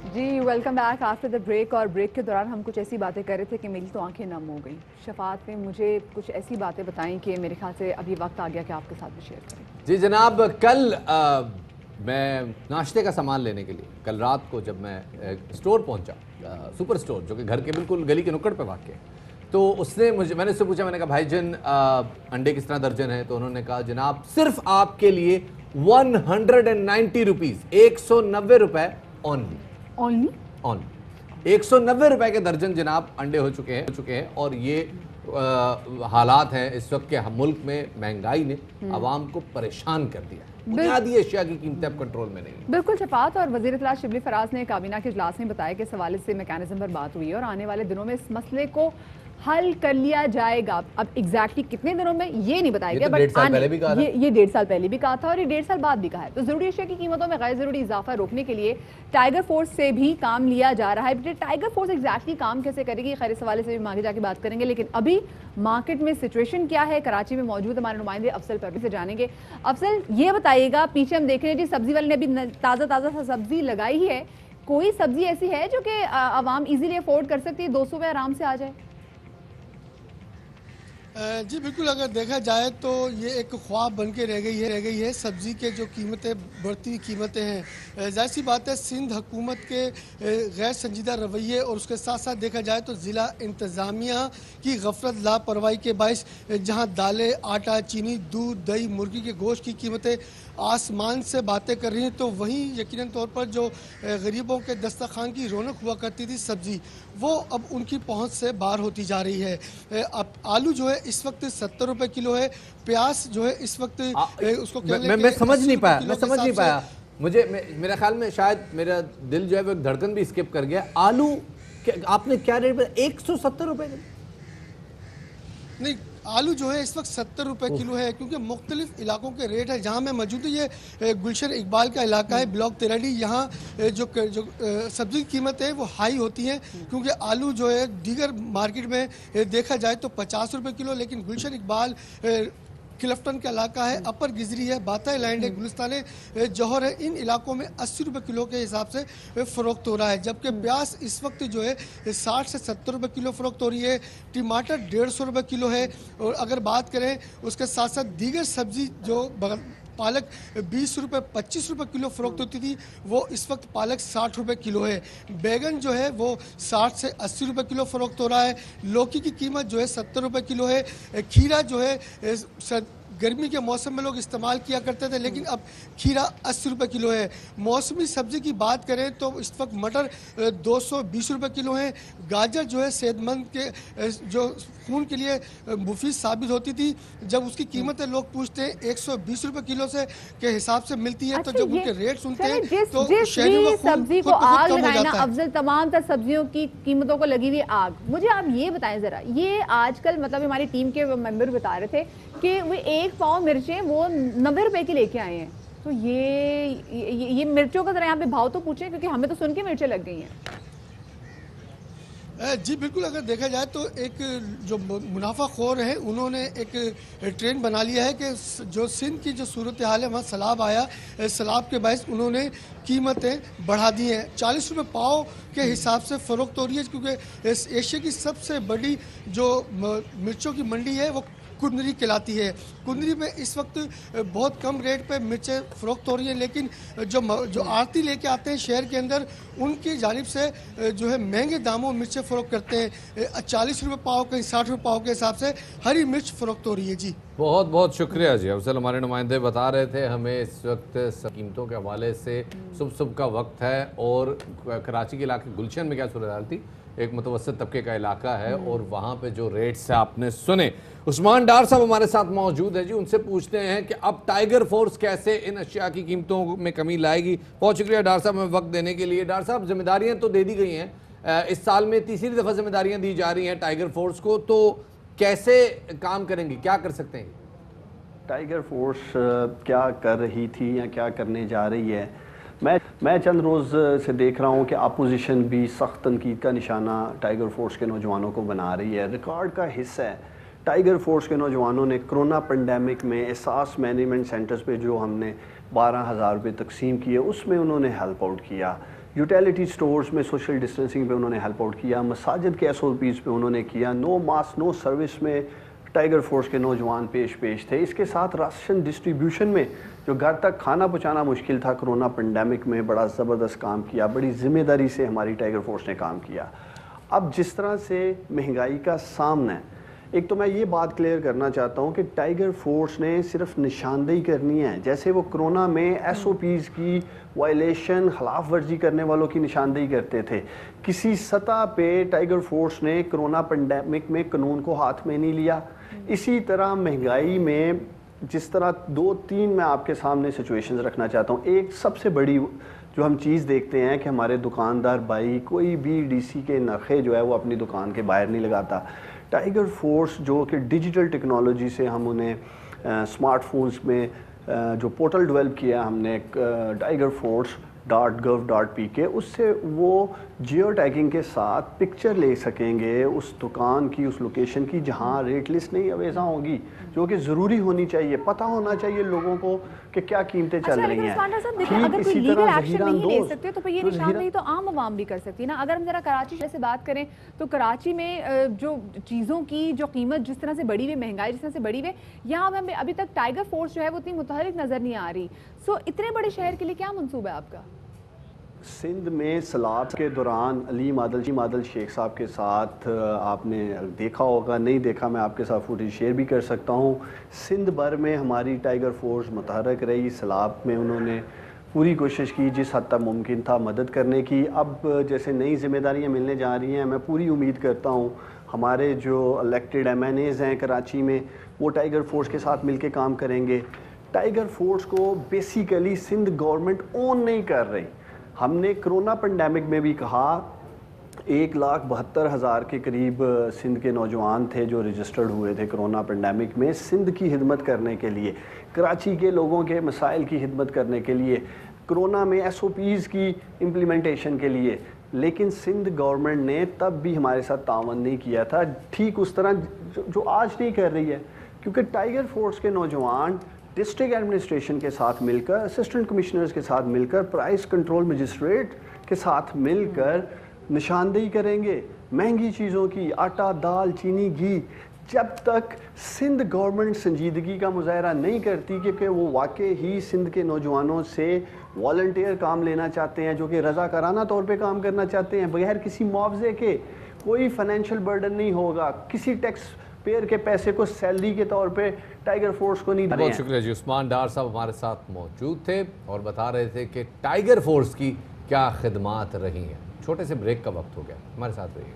Ji welcome back after the break. और break के दौरान हम कुछ ऐसी बातें कर रहे थे कि मेरी तो आंखें नम हो गई। शफात ने मुझे कुछ ऐसी बातें बताई कि मेरे ख्याल से अभी वक्त आ गया कि आपके साथ भी शेयर करें। जी जनाब, कल मैं नाश्ते का सामान लेने के लिए कल रात को जब मैं स्टोर पहुंचा, सुपर स्टोर जो कि घर के बिल्कुल गली के नुक्कड़ पे वाक़ है, तो मैंने उससे पूछा, मैंने कहा भाईजान अंडे किस तरह दर्जन है? तो उन्होंने कहा जनाब सिर्फ आपके लिए 190 रुपीज़, 190 रुपए ओनली। ओनली 190 रुपए के दर्जन जनाब अंडे हो चुके हैं। और ये हालात हैं इस वक्त के मुल्क में, महंगाई ने आवाम को परेशान कर दिया। बुनियादी अशिया की कीमतें अब कंट्रोल में नहीं। बिल्कुल शफात। और वज़ीर इत्तलात शिबली फराज ने काबीना के इजलास में बताया कि इस हवाले से मैकेनिज्म पर बात हुई है और आने वाले दिनों में इस मसले को हल कर लिया जाएगा। अब एग्जैक्टली कितने दिनों में ये नहीं बताया गया, बट ये 1.5 साल पहले भी कहा था और ये 1.5 साल बाद भी कहा है। तो जरूरी अशिया की कीमतों में गैर जरूरी इजाफा रोकने के लिए टाइगर फोर्स से भी काम लिया जा रहा है। टाइगर फोर्स एग्जैक्टली काम कैसे करेगी, खैर इस हवाले से भी आगे जाके बात करेंगे। लेकिन अभी मार्केट में सिचुएशन क्या है, कराची में मौजूद हमारे नुमाइंदे अफसल परवीन से जानेंगे। अफसल ये बताइएगा, पीछे हम देख रहे हैं जी सब्जी वाले ने अभी ताज़ा सब्जी लगाई ही है। कोई सब्जी ऐसी है जो कि आवाम इजीली अफोर्ड कर सकती है, 200 में आराम से आ जाए? जी बिल्कुल, अगर देखा जाए तो ये एक ख्वाब बन के रह गई है। सब्ज़ी के जो कीमतें, बढ़ती हुई कीमतें हैं, जाहिर सी बात है सिंध हुकूमत के गैर संजीदा रवैये और उसके साथ साथ देखा जाए तो ज़िला इंतज़ामिया की गफलत लापरवाही के बायस जहां दालें, आटा, चीनी, दूध, दही, मुर्गी के गोश्त की कीमतें आसमान से बातें कर रही हैं, तो वहीं यकीनन तौर पर जो गरीबों के दस्तरखान की रौनक हुआ करती थी सब्ज़ी, वो अब उनकी पहुंच से बाहर होती जा रही है। अब आलू जो है इस वक्त 70 रुपए किलो है, प्याज जो है इस वक्त उसको मैं समझ नहीं पाया मुझे मेरा ख्याल में शायद मेरा दिल जो है वो धड़कन भी स्किप कर गया। आलू आपने क्या रेट पे? 170 रुपए? नहीं, आलू जो है इस वक्त 70 रुपए किलो है, क्योंकि मुख्तलिफ इलाकों के रेट है। जहाँ मैं मौजूद हूँ, ये गुलशन इकबाल का इलाका है, ब्लॉक 13D। यहाँ जो सब्जी की कीमत है वो हाई होती है, क्योंकि आलू जो है दीगर मार्केट में देखा जाए तो 50 रुपए किलो, लेकिन गुलशन इकबाल क्लिफ्टन का इलाका है, अपर गिजरी है, बाता लैंड है, गुलिस्तान जौहर है, इन इलाकों में 80 रुपए किलो के हिसाब से फ़रोख्त हो रहा है। जबकि प्याज इस वक्त जो है 60 से 70 रुपए किलो फ़रोख्त हो रही है। टमाटर 150 रुपए किलो है। और अगर बात करें उसके साथ साथ दीगर सब्जी जो पालक 20 रुपये 25 रुपये किलो फ़रोख्त होती थी, वो इस वक्त पालक 60 रुपये किलो है। बैगन जो है वो 60 से 80 रुपये किलो फ़रोख्त हो रहा है। लौकी की कीमत जो है 70 रुपये किलो है। खीरा जो है गर्मी के मौसम में लोग इस्तेमाल किया करते थे, लेकिन अब खीरा 80 रुपये किलो है। मौसमी सब्ज़ी की बात करें तो इस वक्त मटर 220 रुपये किलो है। गाजर जो है सेहतमंद के जो खून के लिए मुफीद साबित होती थी, जब उसकी कीमतें लोग पूछते हैं 120 रुपये किलो से के हिसाब से मिलती है। अच्छा, तो जब उनके रेट सुनते हैं तो शहरियों का सब्जी को आग लगाए ना अफजल, तमाम तर सब्जियों की कीमतों को लगी हुई आग। मुझे आप ये बताएं जरा, ये आजकल मतलब हमारी टीम के मेंबर बता रहे थे कि वो एक पाव मिर्चें वो 90 रुपए की लेके आए हैं। तो ये मिर्चों का जरा यहाँ पे भाव तो पूछें, क्योंकि हमें तो सुन के मिर्चें लग गई हैं। जी बिल्कुल, अगर देखा जाए तो एक जो मुनाफाखोर है उन्होंने एक ट्रेंड बना लिया है कि जो सिंध की जो सूरत हाल है, वहाँ सैलाब आया, सैलाब के बायस उन्होंने कीमतें बढ़ा दी हैं। 40 रुपये पाव के हिसाब से फ़रोख्त हो रही है, क्योंकि एशिया की सबसे बड़ी जो मिर्चों की मंडी है वो कुंदरी कहलाती है। कुंदरी में इस वक्त बहुत कम रेट पे मिर्चें फ़रोख्त हो रही हैं, लेकिन जो आड़ती लेके आते हैं शहर के अंदर, उनकी जानिब से जो है महंगे दामों में मिर्चें फ़रोख्त करते हैं। 40 रुपये पाव कहीं 60 रुपये पाव के हिसाब से हरी मिर्च फ़रोख्त हो रही है। जी बहुत बहुत शुक्रिया जी। अफजल हमारे नुमाइंदे बता रहे थे हमें इस वक्त कीमतों के हवाले से। सुबह का वक्त है और कराची के इलाके गुलशन में क्या सूरत हाल थी, एक मुतवसत तबके का इलाका है और वहाँ पे जो रेट्स आपने सुने। उस्मान डार साहब हमारे साथ मौजूद है जी, उनसे पूछते हैं कि अब टाइगर फोर्स कैसे इन अशिया की कीमतों में कमी लाएगी। बहुत शुक्रिया डार साहब हमें वक्त देने के लिए। डार साहब, जिम्मेदारियाँ तो दे दी गई हैं, इस साल में तीसरी दफ़ा जिम्मेदारियाँ दी जा रही हैं टाइगर फोर्स को, तो कैसे काम करेंगे, क्या कर सकते हैं? टाइगर फोर्स क्या कर रही थी या क्या करने जा रही है, मैं चंद रोज़ से देख रहा हूँ कि अपोजिशन भी सख्त तनकीद का निशाना टाइगर फोर्स के नौजवानों को बना रही है। रिकॉर्ड का हिस्सा है टाइगर फोर्स के नौजवानों ने कोरोना पेंडेमिक में एहसास मैनेजमेंट सेंटर्स पे जो हमने 12,000 रुपये तकसीम किए, उसमें उन्होंने हेल्प आउट किया। यूटिलिटी स्टोर्स में सोशल डिस्टेंसिंग पे उन्होंने हेल्प आउट किया, मसाजिद के SOPs पे उन्होंने किया, नो मास्क नो सर्विस में टाइगर फोर्स के नौजवान पेश थे। इसके साथ राशन डिस्ट्रीब्यूशन में जो घर तक खाना पहुंचाना मुश्किल था कोरोना पेंडेमिक में, बड़ा ज़बरदस्त काम किया, बड़ी ज़िम्मेदारी से हमारी टाइगर फोर्स ने काम किया। अब जिस तरह से महंगाई का सामना है, एक तो मैं ये बात क्लियर करना चाहता हूँ कि टाइगर फोर्स ने सिर्फ निशानदेही करनी है। जैसे वो कोरोना में SOPs की वायलेशन, खिलाफ वर्जी करने वालों की निशानदेही करते थे, किसी सतह पे टाइगर फोर्स ने कोरोना पेंडेमिक में कानून को हाथ में नहीं लिया। इसी तरह महंगाई में जिस तरह 2-3 मैं आपके सामने सिचुएशंस रखना चाहता हूँ। एक सबसे बड़ी जो हम चीज़ देखते हैं कि हमारे दुकानदार भाई कोई भी DC के नरखे जो है वो अपनी दुकान के बाहर नहीं लगाता। टाइगर फोर्स जो कि डिजिटल टेक्नोलॉजी से हम उन्हें स्मार्टफोन्स में जो पोर्टल डेवलप किया हमने tigerforce.gov.pk, उससे वो जियो टैगिंग के साथ पिक्चर ले सकेंगे उस दुकान की, उस लोकेशन की जहां रेट लिस्ट नहीं अवेज़ा होगी, जो कि ज़रूरी होनी चाहिए। पता होना चाहिए लोगों को कि क्या कीमतें चल रही हैं। अगर कोई लीगल एक्शन नहीं ले सकते तो ये निशानदेही तो आम आवाम भी कर सकती है ना। अगर हम जरा कराची से बात करें तो कराची में जो चीज़ों की जो कीमत जिस तरह से बढ़ी हुई, महंगाई जिस तरह से बढ़ी हुई, यहाँ हमें अभी तक टाइगर फोर्स जो है वो इतनी मुतहरिक नज़र नहीं आ रही। सो इतने बड़े शहर के लिए क्या मंसूबा है आपका? सिंध में सलाब के दौरान अली मादल शेख साहब के साथ आपने देखा होगा, नहीं देखा मैं आपके साथ फुटेज शेयर भी कर सकता हूँ। सिंध भर में हमारी टाइगर फोर्स मुतहरक रही, सलाब में उन्होंने पूरी कोशिश की जिस हद तक मुमकिन था मदद करने की। अब जैसे नई जिम्मेदारियाँ मिलने जा रही हैं, मैं पूरी उम्मीद करता हूँ हमारे जो इलेक्टेड MNAs हैं कराची में वो टाइगर फोर्स के साथ मिल के काम करेंगे। टाइगर फोर्स को बेसिकली सिंध गवर्नमेंट ओन नहीं कर रही। हमने कोरोना पेंडेमिक में भी कहा 1,72,000 के करीब सिंध के नौजवान थे जो रजिस्टर्ड हुए थे कोरोना पेंडेमिक में सिंध की खिदमत करने के लिए, कराची के लोगों के मसाइल की खिदमत करने के लिए, कोरोना में SOPs की इम्प्लीमेंटेशन के लिए। लेकिन सिंध गवर्नमेंट ने तब भी हमारे साथ तावन नहीं किया था, ठीक उस तरह जो आज नहीं कर रही है, क्योंकि टाइगर फोर्स के नौजवान डिस्ट्रिक्ट एडमिनिस्ट्रेशन के साथ मिलकर, असिस्टेंट कमिश्नर्स के साथ मिलकर, प्राइस कंट्रोल मजिस्ट्रेट के साथ मिलकर निशानदेही करेंगे महंगी चीज़ों की, आटा, दाल, चीनी, घी। जब तक सिंध गवर्नमेंट संजीदगी का मुजाहरा नहीं करती कि वो वाकई ही सिंध के नौजवानों से वॉलंटियर काम लेना चाहते हैं, जो कि रज़ाकाराना तौर पे काम करना चाहते हैं, बगैर किसी मुआवजे के, कोई फाइनेंशियल बर्डन नहीं होगा, किसी टैक्स पेयर के पैसे को सैलरी के तौर पे टाइगर फोर्स को नहीं दे रहे हैं। बहुत शुक्रिया जी। उस्मान डार साहब हमारे साथ मौजूद थे और बता रहे थे कि टाइगर फोर्स की क्या खिदमात रही हैं। छोटे से ब्रेक का वक्त हो गया, हमारे साथ रहिए।